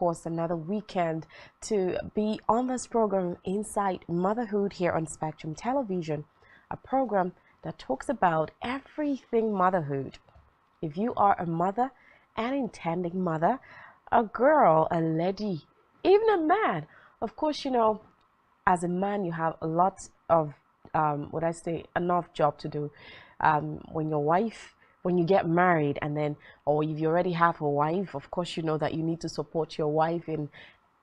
course, another weekend to be on this program Inside Motherhood here on Spectrum Television, a program that talks about everything motherhood. If you are a mother, an intending mother, a girl, a lady, even a man, of course, as a man, you have a lot of, would I say, enough job to do. When you get married, and then, or if you already have a wife, of course, you know that you need to support your wife in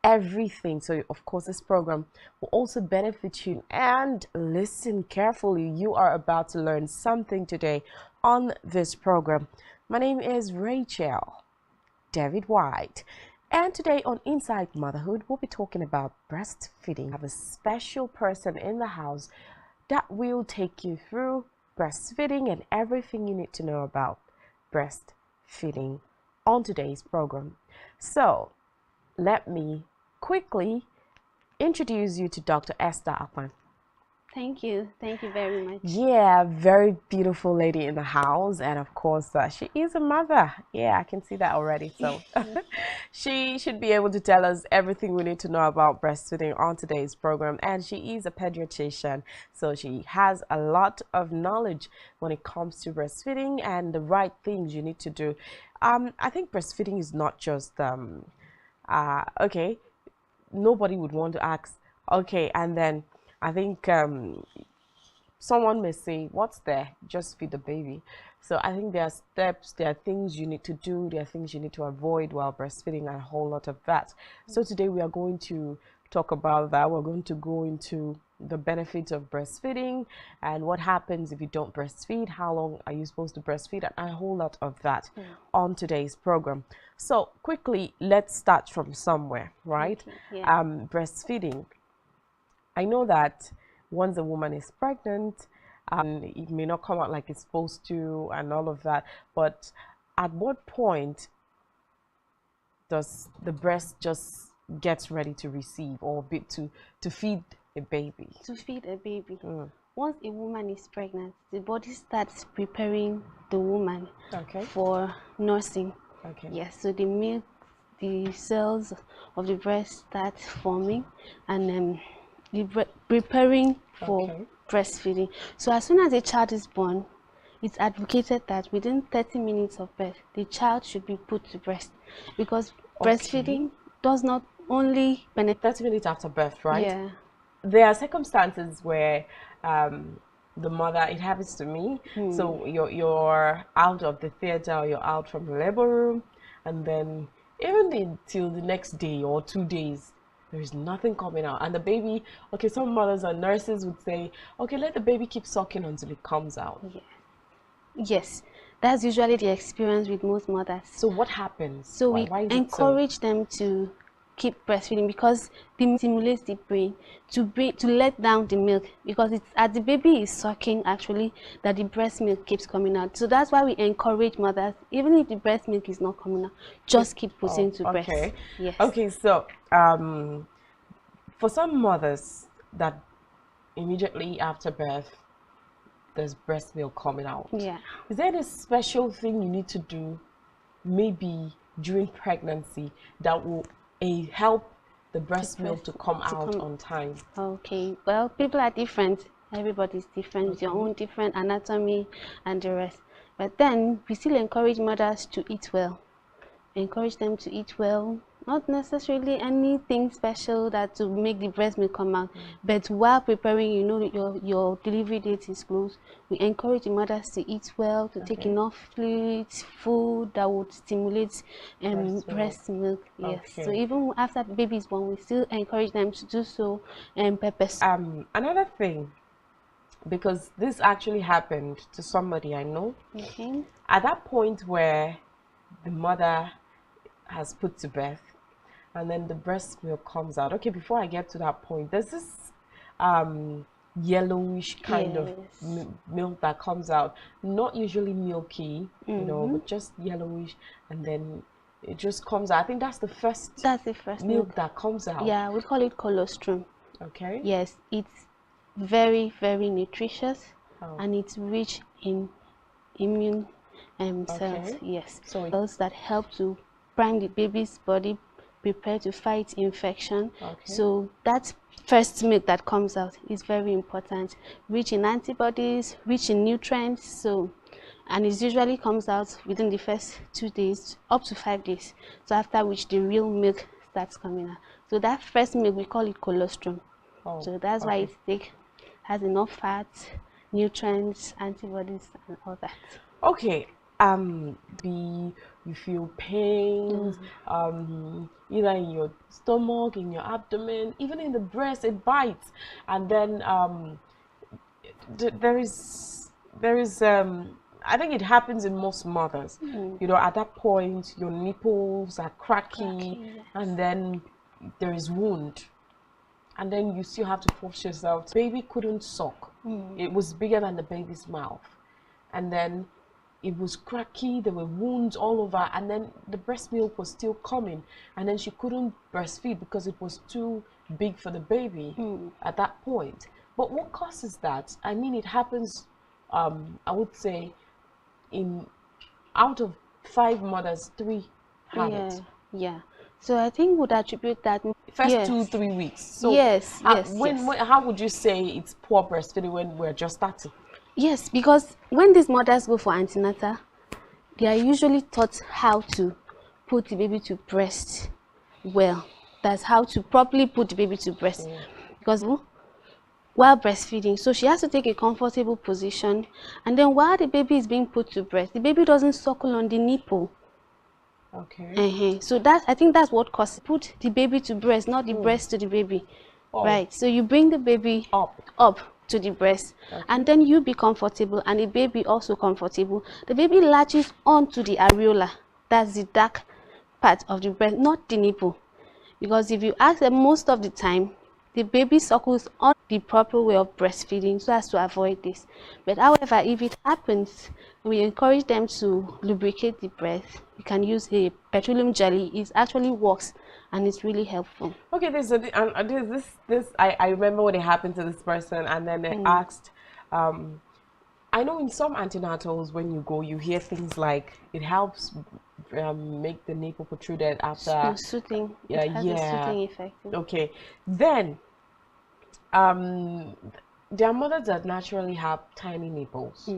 everything. So, of course, this program will also benefit you. And listen carefully, you are about to learn something today on this program. My name is Rachel David White. And today on Inside Motherhood, we'll be talking about breastfeeding. I have a special person in the house that will take you through breastfeeding and everything you need to know about breastfeeding on today's program. So, let me quickly introduce you to Dr. Esther Akpan. Thank you very much. Yeah, very beautiful lady in the house, and of course she is a mother. Yeah, I can see that already. So she should be able to tell us everything we need to know about breastfeeding on today's program. And she is a pediatrician, so she has a lot of knowledge when it comes to breastfeeding and the right things you need to do. I think breastfeeding is not just okay, nobody would want to ask, okay, and then I think someone may say, what's there? Just feed the baby. So I think there are steps, there are things you need to do, there are things you need to avoid while breastfeeding, and a whole lot of that. So today we are going to talk about that. We're going to go into the benefits of breastfeeding and what happens if you don't breastfeed, how long are you supposed to breastfeed, and a whole lot of that on today's program. So quickly, let's start from somewhere, right? Okay. Yeah. Breastfeeding. I know that once a woman is pregnant, it may not come out like it's supposed to and all of that, but at what point does the breast just get ready to receive or to feed a baby? To feed a baby. Once a woman is pregnant, the body starts preparing the woman for nursing. Okay. Yes, so the milk, the cells of the breast start forming, and preparing for breastfeeding. So as soon as a child is born, it's advocated that within 30 minutes of birth, the child should be put to breast, because breastfeeding does not only benefit 30 minutes after birth, right? Yeah. There are circumstances where the mother, it happens to me, so you're out of the theater, or you're out from the labor room, and then even till the next day or 2 days, there is nothing coming out, and the baby, okay, some mothers and nurses would say, okay, let the baby keep sucking until it comes out. Yeah. Yes, that's usually the experience with most mothers. So what happens? So why we encourage them to keep breastfeeding, because it stimulates the brain to let down the milk, because it's as the baby is sucking actually that the breast milk keeps coming out. So that's why we encourage mothers, even if the breast milk is not coming out, just keep putting to breast. Yes. Okay, so for some mothers that immediately after birth there's breast milk coming out, is there any special thing you need to do maybe during pregnancy that will help the breast milk to come out on time? Okay, well, people are different. Everybody's different with your own different anatomy and the rest. But then we still encourage mothers to eat well. Encourage them to eat well, not necessarily anything special that to make the breast milk come out, but while preparing, your delivery date is close, we encourage the mothers to eat well, to take enough fluids, food that would stimulate breast milk. Yes. So even after the baby is born, we still encourage them to do so. And another thing, because this actually happened to somebody I know. At that point where the mother has put to birth and then the breast milk comes out, okay, before I get to that point, there's this yellowish kind of milk that comes out, not usually milky, but just yellowish, and then it just comes out. I think that's the first milk that comes out. Yeah, we call it colostrum. Okay. Yes, it's very, very nutritious, and it's rich in immune cells. Yes, so cells that help to prime the baby's body prepare to fight infection. Okay. So that first milk that comes out is very important, rich in antibodies, rich in nutrients. So, and it usually comes out within the first 2 days up to 5 days. So after which the real milk starts coming out. So that first milk, we call it colostrum. Oh, so that's why it's thick, has enough fats, nutrients, antibodies, and all that. Okay. You feel pains, either in your stomach, in your abdomen, even in the breast, it bites, and then there is I think it happens in most mothers. You know, at that point, your nipples are cracky, Yes. and then there is wound, and then you still have to force yourself. Baby couldn't suck. It was bigger than the baby's mouth, and then it was cracky, there were wounds all over, and then the breast milk was still coming, and then she couldn't breastfeed because it was too big for the baby at that point. But what causes that? I mean, it happens, I would say, in out of 5 mothers, 3 have it. Yeah. So I think would attribute that First yes. 2-3 weeks. So yes, how would you say it's poor breastfeeding when we're just starting? Yes, because when these mothers go for antenatal, they are usually taught how to put the baby to breast well. That's how to properly put the baby to breast. Because while breastfeeding, so she has to take a comfortable position, and then while the baby is being put to breast, the baby doesn't suckle on the nipple. Okay. So that, I think that's what causes put the baby to breast, not the breast to the baby. Right. So you bring the baby up to the breast, and then you be comfortable and the baby also comfortable. The baby latches onto the areola, that's the dark part of the breast, not the nipple. Because if you ask them, most of the time the baby suckles on the proper way of breastfeeding so as to avoid this. But however, if it happens, we encourage them to lubricate the breast. You can use a petroleum jelly. It actually works and it's really helpful. Okay, I remember when it happened to this person, and then they asked, I know in some antenatals when you go, you hear things like it helps make the nipple protruded after soothing. It has a soothing effect. Okay, then there are mothers that naturally have tiny nipples.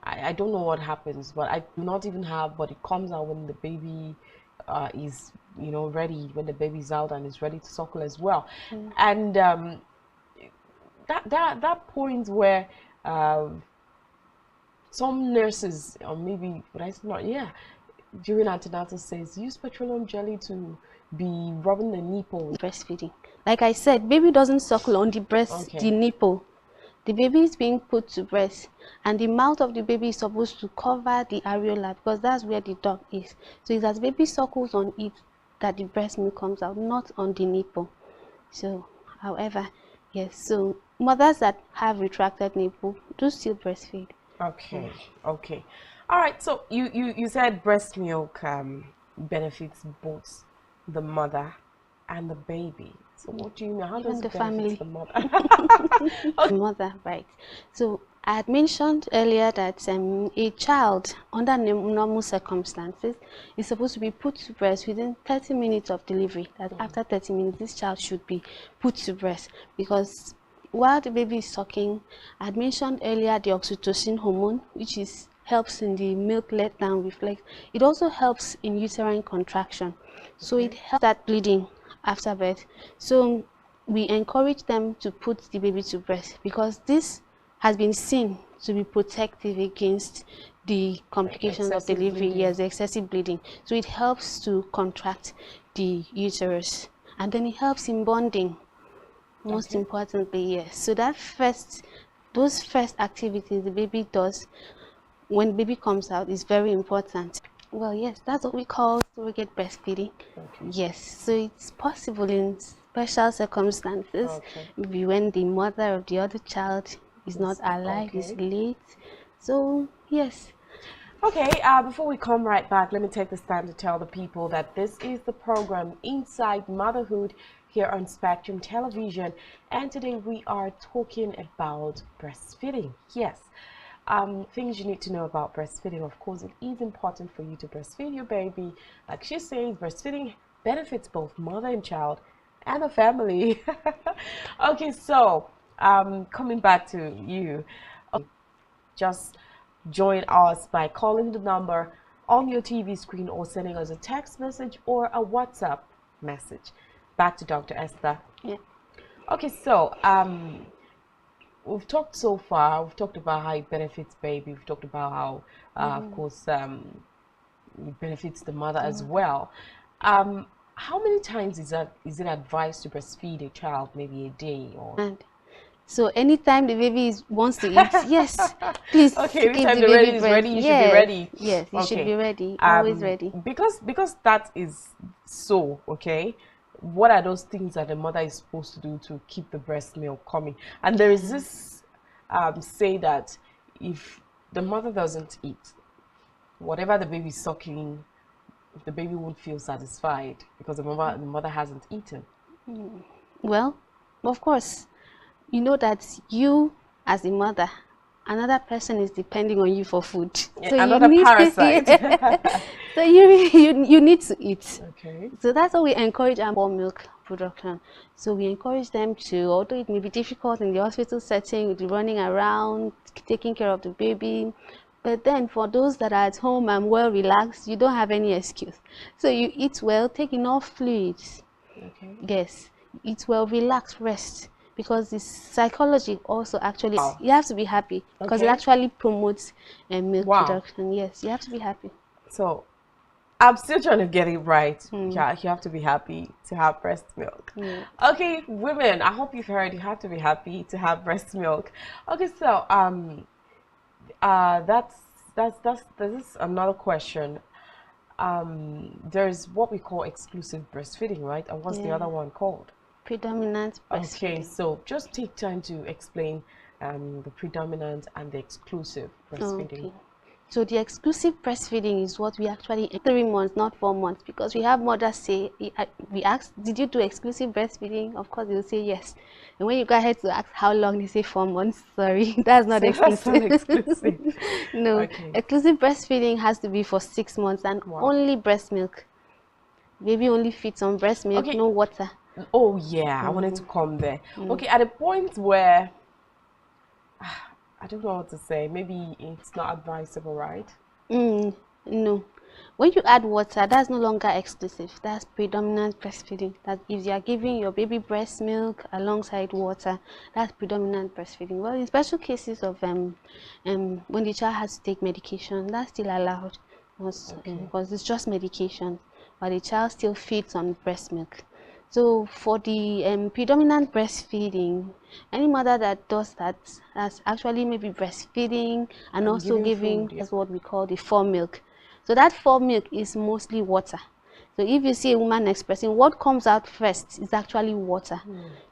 I don't know what happens, but I do not even have, but it comes out when the baby is, you know, ready, when the baby's out and is ready to suckle as well. And that point where some nurses, or maybe, but I not, yeah, during antenatal says use petroleum jelly to be rubbing the nipple. Breastfeeding, like I said, baby doesn't suckle on the breast, the nipple. The baby is being put to breast, and the mouth of the baby is supposed to cover the areola because that's where the duct is. So it's as baby suckles on it that the breast milk comes out, not on the nipple. So, however, yes, so mothers that have retracted nipple do still breastfeed. Okay, okay. All right, so you said breast milk benefits both the mother and the baby. So what do you mean? How does it benefit the mother? The mother, right. So I had mentioned earlier that a child under normal circumstances is supposed to be put to breast within 30 minutes of delivery. That after 30 minutes, this child should be put to breast, because while the baby is sucking, I had mentioned earlier the oxytocin hormone, which helps in the milk letdown reflex. It also helps in uterine contraction. So it helps that bleeding after birth. So we encourage them to put the baby to breast because this has been seen to be protective against the complications of delivery. Yes, the excessive bleeding. So it helps to contract the uterus, and then it helps in bonding. Most importantly, yes. So those first activities the baby does when baby comes out is very important. Well, yes, that's what we call surrogate breastfeeding. Yes, so it's possible in special circumstances, maybe when the mother of the other child is not alive, is late. So, yes. Okay, before we come right back, let me take this time to tell the people that this is the program Inside Motherhood here on Spectrum Television, and today we are talking about breastfeeding. Yes. Things you need to know about breastfeeding. Of course, it is important for you to breastfeed your baby. Like she says, breastfeeding benefits both mother and child and the family. Okay, so coming back to you, just join us by calling the number on your TV screen or sending us a text message or a WhatsApp message. Back to Dr. Esther. Yeah. Okay, so we've talked so far. We've talked about how it benefits baby. We've talked about how, of course, it benefits the mother as well. How many times is it advised to breastfeed a child? Maybe a day or? And so anytime the baby wants to eat, yes, please Okay, give anytime the the baby ready is breast. ready, you should be Yes, ready. yes, you should Okay. be ready, always ready. Because that is so, okay. What are those things that the mother is supposed to do to keep the breast milk coming? And there is this say that if the mother doesn't eat, whatever the baby is sucking, the baby won't feel satisfied because the mother hasn't eaten. Well, of course, you know that you as a mother, another person is depending on you for food. Yeah, So you another need parasite. so you need to eat. Okay. So that's why we encourage our milk production. So we encourage them to, although it may be difficult in the hospital setting with the running around, taking care of the baby, but then for those that are at home and well relaxed, you don't have any excuse. So you eat well, take enough fluids. Okay. Yes, eat well, relax, rest. Because the psychology also actually, Wow. you have to be happy because it Okay. actually promotes milk Wow. production. Yes, you have to be happy. So I'm still trying to get it right. Yeah, you have to be happy to have breast milk. Okay, women, I hope you've heard you have to be happy to have breast milk. Okay, so this is another question. There's what we call exclusive breastfeeding, right? And what's the other one called? Predominant breastfeeding. Okay, so just take time to explain the predominant and the exclusive breastfeeding. Okay. So the exclusive breastfeeding is what we actually 3 months, not 4 months, because we have mothers say, we ask, did you do exclusive breastfeeding? Of course, they'll say yes. And when you go ahead to ask how long, they say 4 months. Sorry, that's not exclusive. That's not exclusive. No, Okay. exclusive breastfeeding has to be for 6 months and only breast milk. Baby only feeds on breast milk, no water. Oh yeah, I wanted to come there. Okay, at a point where I don't know what to say. Maybe it's not advisable, right? No. When you add water, that's no longer exclusive. That's predominant breastfeeding. That if you are giving your baby breast milk alongside water, that's predominant breastfeeding. Well, in special cases of when the child has to take medication, that's still allowed because it's just medication, but the child still feeds on breast milk. So for the predominant breastfeeding, any mother that does that, that's actually maybe breastfeeding and also giving food, yeah. is what we call the form milk. So that form milk is mostly water. So if you see a woman expressing, what comes out first is actually water.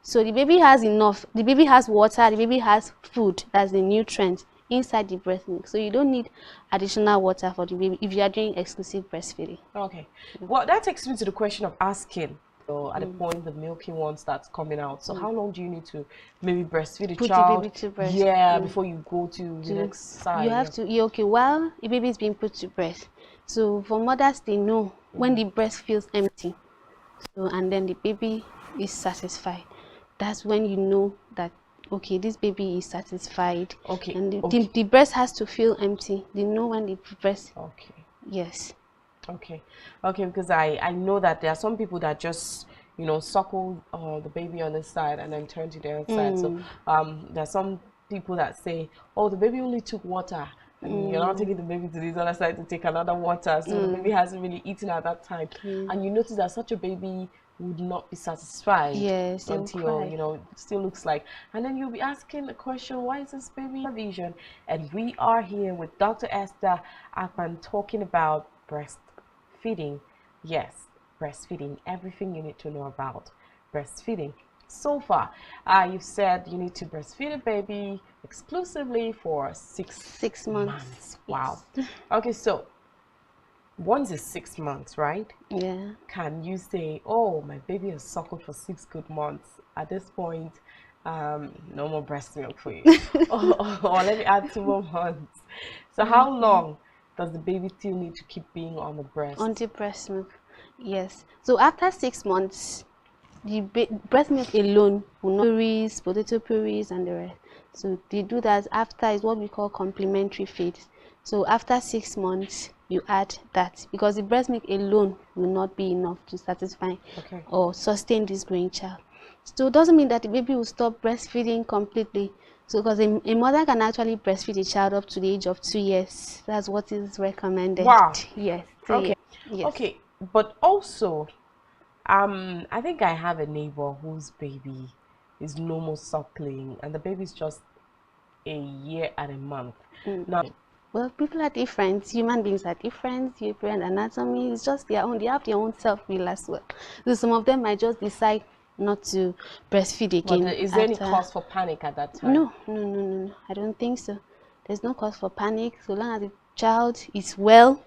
So the baby has enough, the baby has water, the baby has food, that's the nutrient inside the breast milk. So you don't need additional water for the baby if you are doing exclusive breastfeeding. Okay. Well, that takes me to the question of asking. So at the point the milky one starts coming out, so how long do you need to maybe breastfeed a child? The baby to breast. Yeah, before you go to the next side. You have to, okay, while the baby is being put to breast. So for mothers, they know when the breast feels empty, so and then the baby is satisfied. That's when you know that okay, this baby is satisfied. Okay. And the breast has to feel empty. They know when the breast. Okay. Yes. Okay, because I know that there are some people that just, you know, suckle the baby on this side and then turn to the other side. So there are some people that say, oh, the baby only took water and you're not taking the baby to this other side to take another water, so the baby hasn't really eaten at that time. And you notice that such a baby would not be satisfied until, you know, it still looks like. And then you'll be asking the question, why is this baby vision? And we are here with Dr. Esther Akpan talking about breastfeeding. Yes, breastfeeding, everything you need to know about breastfeeding. So far, you've said you need to breastfeed a baby exclusively for 6 months. Wow. Yes. Okay, so once it's 6 months, right? Yeah. Can you say, oh, my baby has suckled for 6 good months? At this point, no more breast milk for you. or let me add 2 more months. So how long does the baby still need to keep being on the breast? On the breast milk. Yes. So after 6 months, the breast milk alone will not purees, potato purees, and the rest. So they do that after is what we call complementary feed. So after 6 months, you add that because the breast milk alone will not be enough to satisfy or sustain this growing child. So it doesn't mean that the baby will stop breastfeeding completely. So because a mother can actually breastfeed a child up to the age of 2 years. That's what is recommended. Wow. Yes. 2 Okay. years. Yes. Okay. But also, I think I have a neighbor whose baby is no more suckling, and the baby's just a year and a month. Now, well, people are different. Human beings are different. Different anatomy. It's just their own. They have their own self-will as well. So some of them might just decide not to breastfeed again. but is there any cause for panic at that time? No. I don't think so. There's no cause for panic so long as the child is well.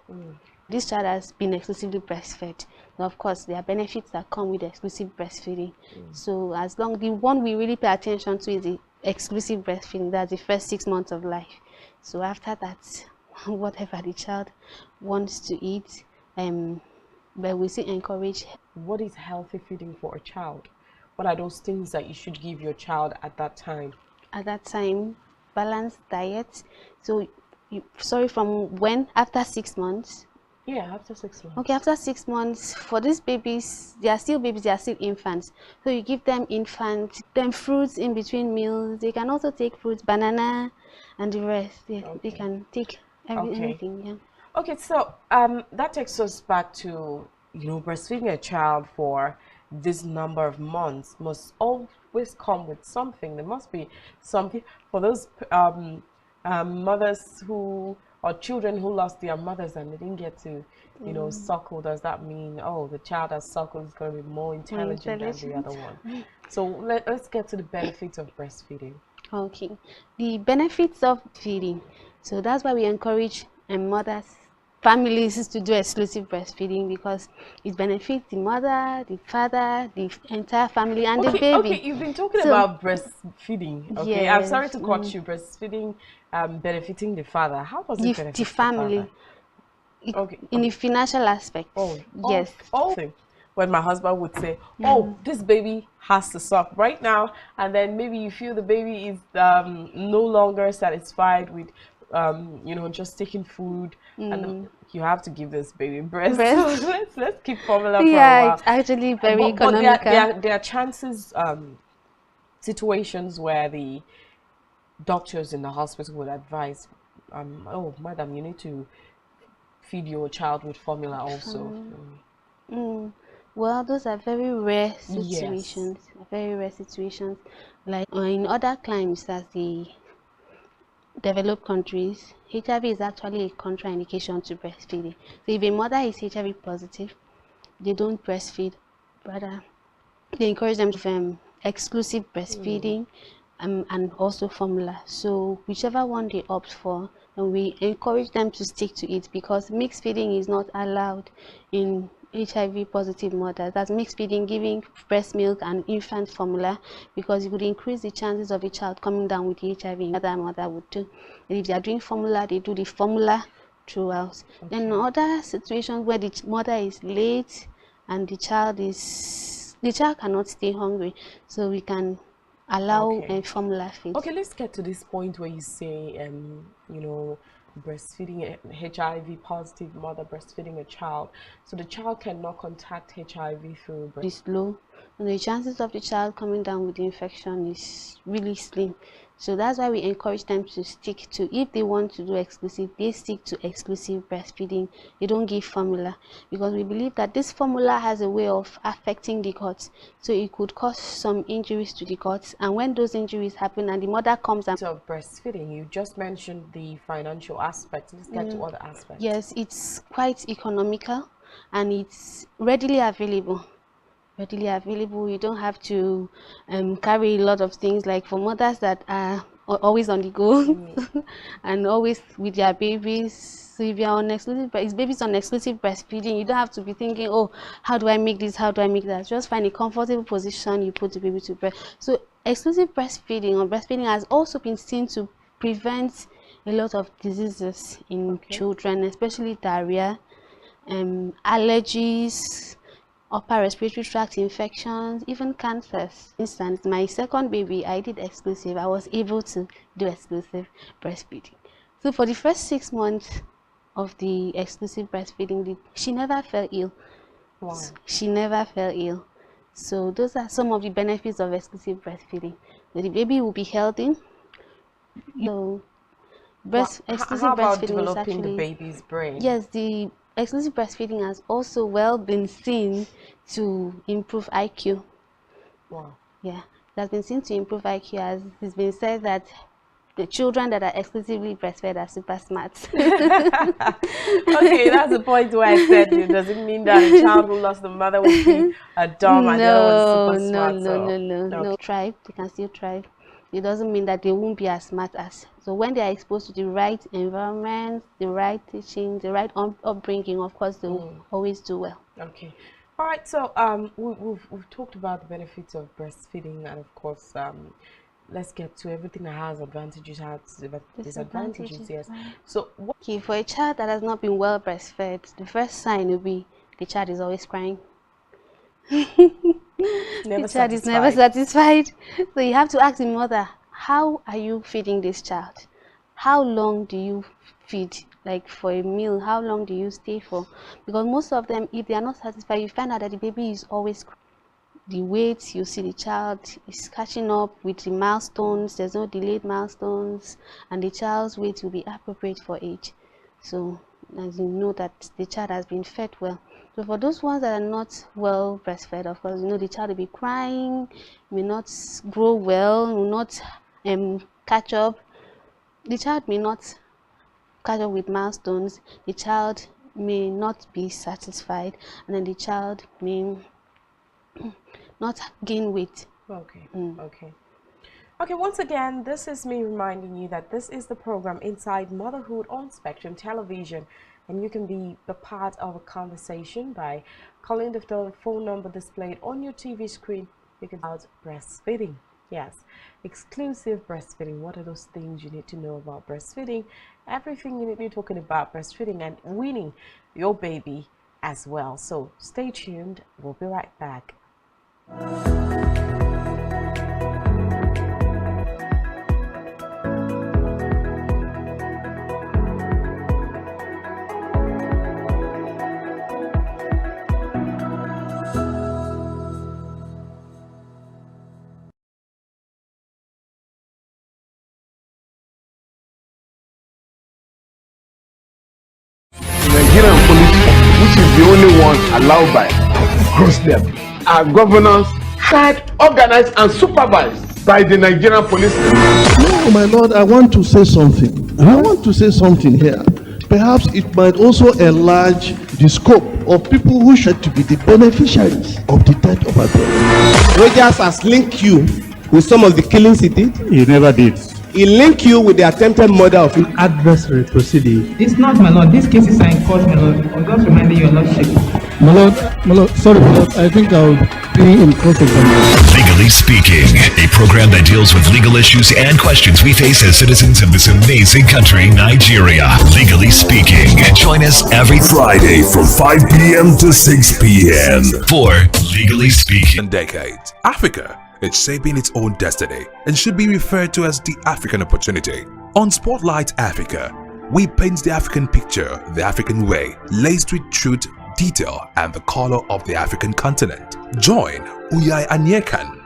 This child has been exclusively breastfed. Now, of course, there are benefits that come with exclusive breastfeeding. So as long the one we really pay attention to is the exclusive breastfeeding. That's the first 6 months of life. So after that, whatever the child wants to eat, but we still encourage. What is healthy feeding for a child? What are those things that you should give your child at that time? At that time, balanced diet. So, sorry, from when? After 6 months? Yeah, after 6 months. Okay, after 6 months, for these babies, they are still infants. So you give them fruits in between meals. They can also take fruits, banana, and the rest. They can take anything. Yeah. Okay, so that takes us back to, breastfeeding a child for this number of months must always come with something. There must be something for those mothers or children who lost their mothers and they didn't get to, suckle. Does that mean, oh, the child that suckled is going to be more intelligent than the other one? So let's get to the benefits of breastfeeding. Okay, the benefits of feeding. So that's why we encourage mothers, families to do exclusive breastfeeding because it benefits the mother, the father, the entire family, and the baby. Okay, you've been talking about breastfeeding. Okay, yes, I'm sorry to cut you. Breastfeeding, benefiting the father. How does it benefit the family? In the financial aspect. Yes. When my husband would say, "Oh, this baby has to suck right now," and then maybe you feel the baby is no longer satisfied with, just taking food, and you have to give this baby breast. So let's keep formula for a while. Yeah, it's actually very economical. But there are chances, situations where the doctors in the hospital would advise, "Oh, madam, you need to feed your child with formula also." Well, those are very rare situations. Yes. Very rare situations. Like in other climes, as the developed countries, HIV is actually a contraindication to breastfeeding. So if a mother is HIV positive, they don't breastfeed. Rather, they encourage them to exclusive breastfeeding and also formula. So whichever one they opt for, and we encourage them to stick to it because mixed feeding is not allowed in HIV positive mothers. That's mixed feeding, giving breast milk and infant formula, because it would increase the chances of a child coming down with HIV. Other mother would do. And if they are doing formula, they do the formula throughout. Then in other situations where the mother is late and the child cannot stay hungry, so we can allow a formula feed. Okay, let's get to this point where you say, breastfeeding a HIV positive mother breastfeeding a child, so the child cannot contact HIV through breast. It's low, and the chances of the child coming down with the infection is really slim. So that's why we encourage them to stick to, if they want to do exclusive, they stick to exclusive breastfeeding. They don't give formula because we believe that this formula has a way of affecting the guts, so it could cause some injuries to the guts, and when those injuries happen and the mother comes and of breastfeeding, you just mentioned the financial aspect. Let's get to other aspects. Yes, it's quite economical and it's readily available. You don't have to carry a lot of things, like for mothers that are always on the go and always with their babies. So if you're on exclusive, it's babies on exclusive breastfeeding, you don't have to be thinking, oh, how do I make this, how do I make that? Just find a comfortable position, you put the baby to breast. So exclusive breastfeeding or breastfeeding has also been seen to prevent a lot of diseases in children, especially diarrhea, allergies, upper respiratory tract infections, even cancers. For instance, my second baby, I did exclusive. I was able to do exclusive breastfeeding. So for the first 6 months of the exclusive breastfeeding, she never fell ill. Wow. She never fell ill. So those are some of the benefits of exclusive breastfeeding. So the baby will be healthy. So exclusive how about breastfeeding developing is actually, the baby's brain? yes, the exclusive breastfeeding has also been seen to improve IQ. Wow. Yeah, it has been seen to improve IQ, as it's been said that the children that are exclusively breastfed are super smart. Okay, that's the point where I said it doesn't mean that a child who lost the mother will be a dumb and the other one super smart. No. Thrive, they can still thrive. It doesn't mean that they won't be as smart as. So when they are exposed to the right environment, the right teaching, the right upbringing, of course, they will always do well. Okay. All right. So we've talked about the benefits of breastfeeding, and of course let's get to everything that has advantages, has disadvantages. Yes. So okay, for a child that has not been well breastfed, the first sign will be the child is always crying. The child is never satisfied. So you have to ask the mother, how are you feeding this child? How long do you feed? Like for a meal, how long do you stay for? Because most of them, if they are not satisfied, you find out that the baby is always crying. The weight, you see the child is catching up with the milestones. There's no delayed milestones, and the child's weight will be appropriate for age. So as you know that the child has been fed well. So for those ones that are not well breastfed, of course, you know the child will be crying, may not grow well, will not catch up. The child may not catch up with milestones. The child may not be satisfied, and then the child may not gain weight. Okay. Okay, once again, this is me reminding you that this is the program Inside Motherhood on Spectrum Television, and you can be a part of a conversation by calling the phone number displayed on your TV screen. You can about breastfeeding. Yes, exclusive breastfeeding. What are those things you need to know about breastfeeding? Everything you need to be talking about breastfeeding and weaning your baby as well. So stay tuned. We'll be right back. Nigerian police, which is the only one allowed by across them, are governors hired, organized, and supervised by the Nigerian police. No, my lord, I want to say something. I want to say something here. Perhaps it might also enlarge the scope of people who should to be the beneficiaries of the death of our brother. Rogers has linked you with some of the killings he did. He never did. He linked you with the attempted murder of an adversary proceeding. It's not, my lord. This case is in court, my lord. I'm just reminding your lordship. My lord, sorry, my lord. I think I'll be in court of Legally Speaking, a program that deals with legal issues and questions we face as citizens of this amazing country, Nigeria. Legally Speaking. Join us every Friday from 5 p.m. to 6 p.m. for Legally Speaking. Decades. Africa is shaping its own destiny and should be referred to as the African opportunity. On Spotlight Africa, we paint the African picture the African way, laced with truth, detail, and the color of the African continent. Join Uyai Anyekan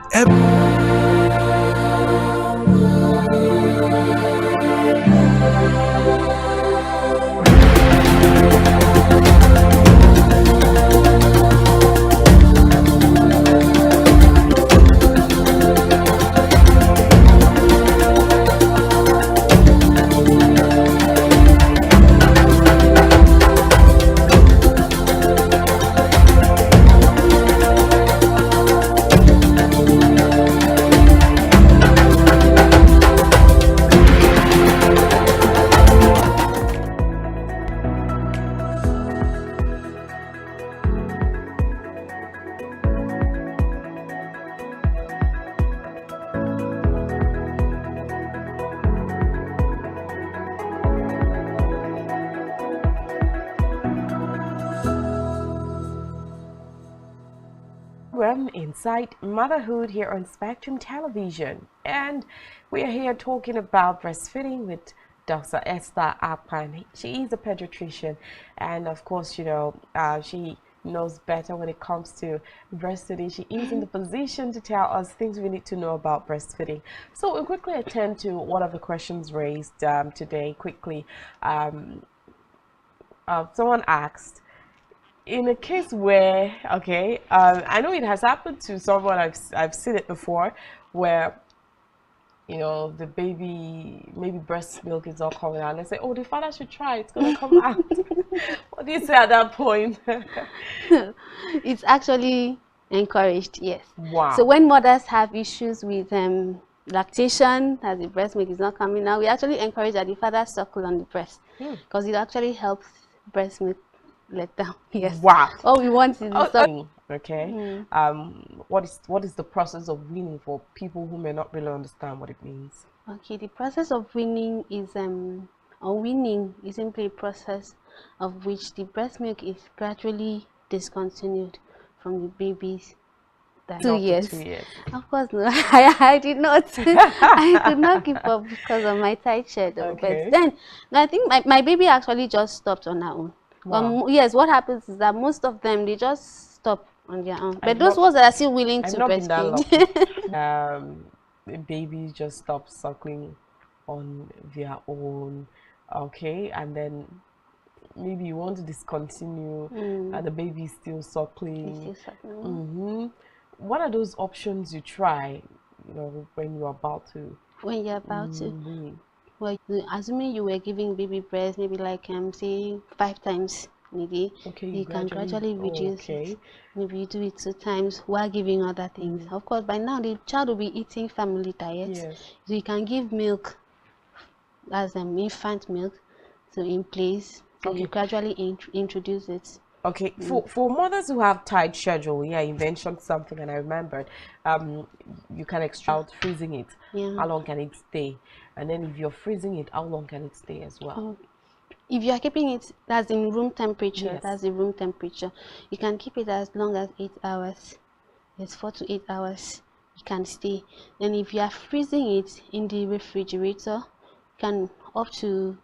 inside Motherhood here on Spectrum Television. And we are here talking about breastfeeding with Dr. Esther Akpan. She is a pediatrician, and of course, you know, she knows better when it comes to breastfeeding. She is in the position to tell us things we need to know about breastfeeding. So we'll quickly attend to one of the questions raised today quickly. Someone asked, in a case where, okay, I know it has happened to someone, I've seen it before, where, you know, the baby, maybe breast milk is not coming out, and they say, oh, the father should try, it's going to come out. What do you say at that point? It's actually encouraged, yes. Wow. So when mothers have issues with lactation, as the breast milk is not coming out, we actually encourage that the father suckle on the breast, because it actually helps breast milk let down. Yes. Wow. All we want is the okay. What is the process of weaning for people who may not really understand what it means? Okay, the process of weaning is weaning is simply a process of which the breast milk is gradually discontinued from the baby's 2 years. 2 years. Of course, no. I did not. I could not keep up because of my tight schedule. Okay. But then, I think my baby actually just stopped on her own. Wow. Yes, what happens is that most of them, they just stop on their own. But those ones that are still willing to breastfeed, the babies just stop suckling on their own. Okay, and then maybe you want to discontinue, and the baby is still suckling. What are those options you try, you know, when you're about to? When you're about to? Well, assuming you were giving baby breast, maybe like say 5 times a day, okay, you can gradually reduce it. Maybe you do it 2 times while giving other things. Of course, by now the child will be eating family diets, so you can give milk as infant milk, so in place. So you gradually introduce it. Okay, for mothers who have tight schedule, yeah, you mentioned something and I remembered, you can extract freezing it. How long can it stay? And then if you're freezing it, how long can it stay as well? If you are keeping it, that's in room temperature, that's the room temperature. You can keep it as long as 8 hours. It's 4 to 8 hours it can stay. And if you are freezing it in the refrigerator, can up to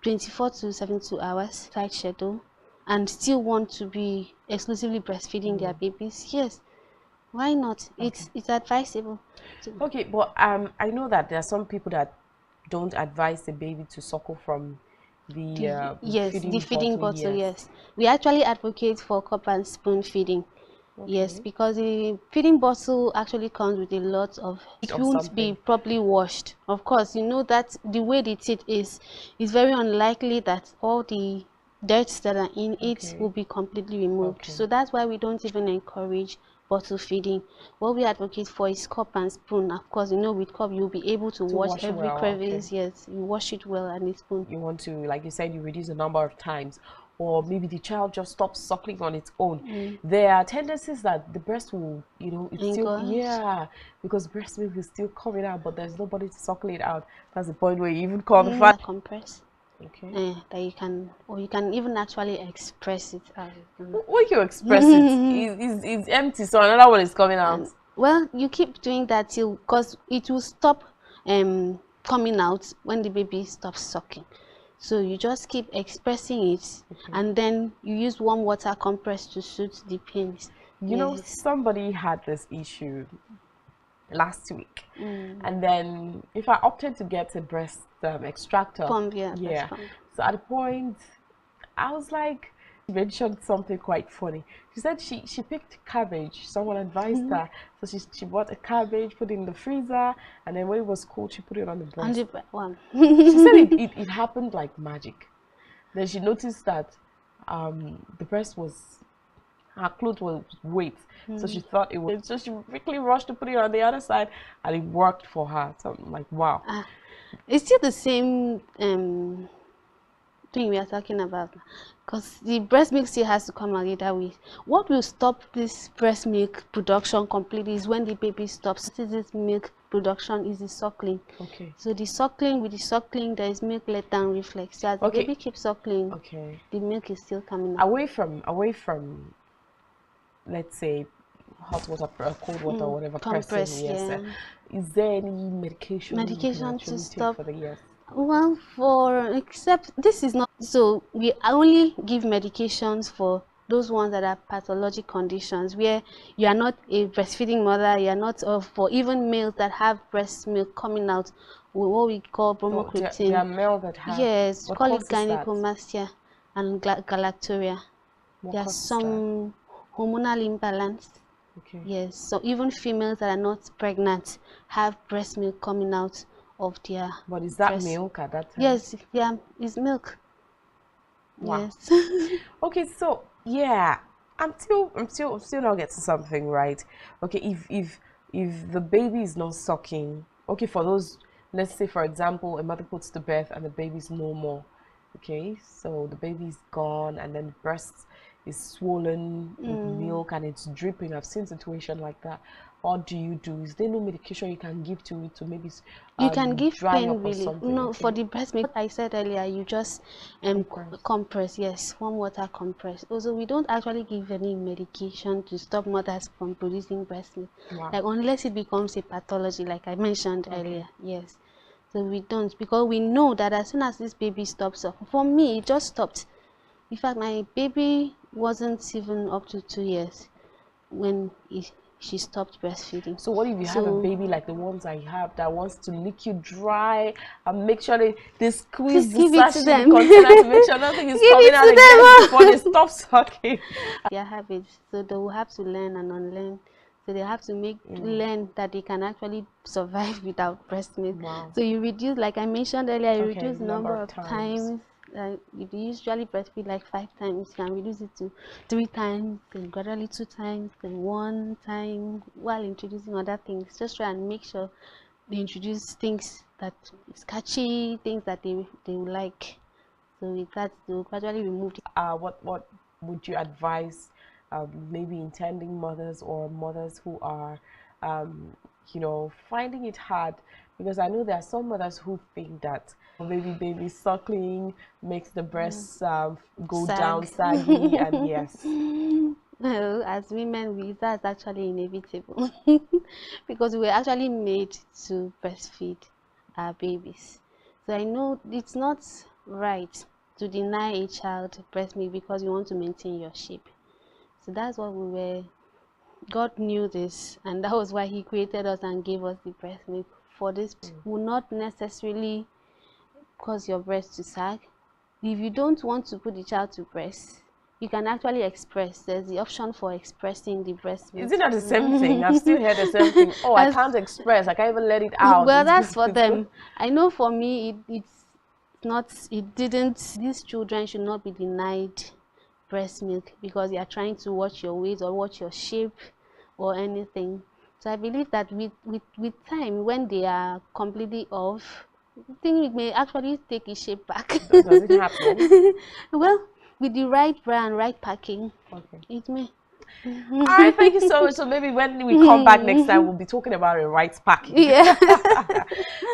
24 to 72 hours, tight schedule, and still want to be exclusively breastfeeding their babies, yes, why not? It's advisable. Okay, but I know that there are some people that don't advise the baby to suckle from the feeding bottle. Yes, we actually advocate for cup and spoon feeding. Yes, because the feeding bottle actually comes with a lot of, it won't be properly washed. Of course, you know that the way the teeth is very unlikely that all the dirt that are in it will be completely removed. So that's why we don't even encourage bottle feeding. What we advocate for is cup and spoon. Of course, you know, with cup you'll be able to wash every crevice. Yes, you wash it well, and the spoon, you want to, like you said, you reduce the number of times, or maybe the child just stops suckling on its own. There are tendencies that the breast will, you know, it's still, because breast milk is still coming out, but there's nobody to suckle it out. That's the point where you even call the father. Compress. That you can, or you can even actually express it. When you express it, it's empty, so another one is coming out. Well, you keep doing that till, because it will stop coming out when the baby stops sucking. So you just keep expressing it, and then you use warm water compress to soothe the pains. You know, somebody had this issue last week, and then if I opted to get a breast extractor, so at the point I was like, she mentioned something quite funny. She said she picked cabbage. Someone advised her, so she bought a cabbage, put it in the freezer, and then when it was cold, she put it on the breast. She said it happened like magic. Then she noticed that the breast was, her clothes was wet, so she thought it was, so she quickly rushed to put it on the other side, and it worked for her. So I'm like, wow. It's still the same thing we are talking about, because the breast milk still has to come out either way. What will stop this breast milk production completely is when the baby stops. This milk production is the suckling. So the suckling, with the suckling, there is milk letdown reflex. So as the baby keeps suckling, the milk is still coming out. Away from let's say hot water, cold water, or whatever, compress, pressing, yes. yeah. Is there any medication you can Medication to actually take stop. for the yes? Well, except this is not, so we only give medications for those ones that are pathologic conditions where you are not a breastfeeding mother, you are not, for even males that have breast milk coming out, what we call So there are bromocriptine. male that have. Yes, What call it causes that? gynecomastia and galactoria. What There are causes some hormonal imbalance. Okay. Yes, so even females that are not pregnant have breast milk coming out of their But is that breast. milk at that time? Yes, yeah, it's milk. Wow. Yes. Okay, so yeah, I'm still not getting something right. Okay, if the baby is not sucking, okay, for those, let's say for example, a mother puts to birth and the baby's no more. Okay, so the baby's gone and then the breast is swollen with milk and it's dripping. I've seen situation like that. What do you do? Is there no medication you can give to it to maybe You can give dry pain up or relief. something? No, Okay. for the breast milk, I said earlier, you just compress. Yes, warm water compress. Also, we don't actually give any medication to stop mothers from producing breast milk, Wow. like unless it becomes a pathology, like I mentioned earlier. Yes, so we don't, because we know that as soon as this baby stops sucking, for me, it just stopped. In fact, my baby wasn't even up to 2 years when she stopped breastfeeding. So what if you have a baby like the ones I have that wants to lick you dry and make sure they squeeze the sachet container to make sure nothing is coming out again before they stop sucking? Their habits, so they will have to learn and unlearn. So they have to learn that they can actually survive without breast milk. Wow. So you reduce, like I mentioned earlier, you Okay, reduce number of times. If you usually breastfeed like 5 times, you can reduce it to 3 times, then gradually 2 times, then 1 time, while introducing other things. Just try and make sure they introduce things that is catchy, things that they will like. So with that, they will gradually remove it. What would you advise maybe intending mothers or mothers who are you know, finding it hard? Because I know there are some mothers who think that maybe baby suckling makes the breasts go down saggy, and yes. Well, as women, that's actually inevitable because we were actually made to breastfeed our babies. So I know it's not right to deny a child breast milk because you want to maintain your shape. So that's what we were. God knew this, and that was why He created us and gave us the breast milk. For this will not necessarily cause your breast to sag. If you don't want to put the child to breast, you can actually express. There's the option for expressing the breast milk. Isn't that the same thing? I've still heard the same thing. Oh, I can't express. I can't even let it out. Well, that's for them. I know for me, it's not. It didn't. These children should not be denied breast milk because they are trying to watch your weight or watch your shape or anything. So I believe that with time, when they are completely off, I think it may actually take its shape back. Does it happen? Well, with the right brand, right packing, okay, it may. All right, thank you so much. So maybe when we come back next time, we'll be talking about a right packing. Yeah.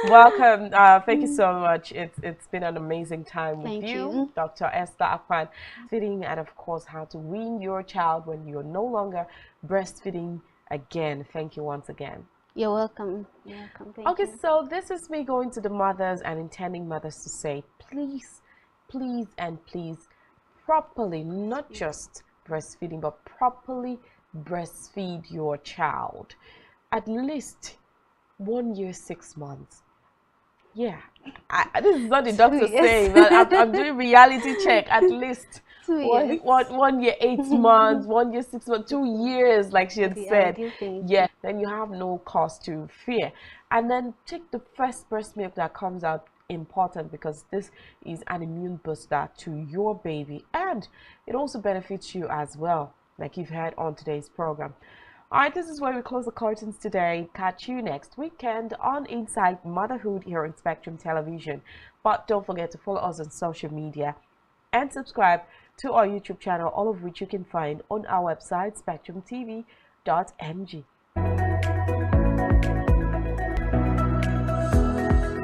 Welcome. Thank you so much. It's been an amazing time with Thank you, Dr. Esther Akpan, feeding, and of course how to wean your child when you're no longer breastfeeding again. Thank you once again. You're welcome. You're welcome. Thank Okay, you. so this is me going to the mothers and intending mothers to say, please, please, and please, properly, not just breastfeeding, but properly breastfeed your child. At least 1 year, 6 months. Yeah, this is not the doctor saying, but I'm doing reality check. At least 2 years. 1 year, 8 months, 1 year, 6 months, 2 years, like she had said. Yeah, then you have no cause to fear. And then take the first breast milk that comes out. Important, because this is an immune booster to your baby, and it also benefits you as well, like you've heard on today's program. All right, this is where we close the curtains today. Catch you next weekend on Inside Motherhood here on Spectrum Television. But don't forget to follow us on social media and subscribe to our YouTube channel, all of which you can find on our website, spectrumtv.ng.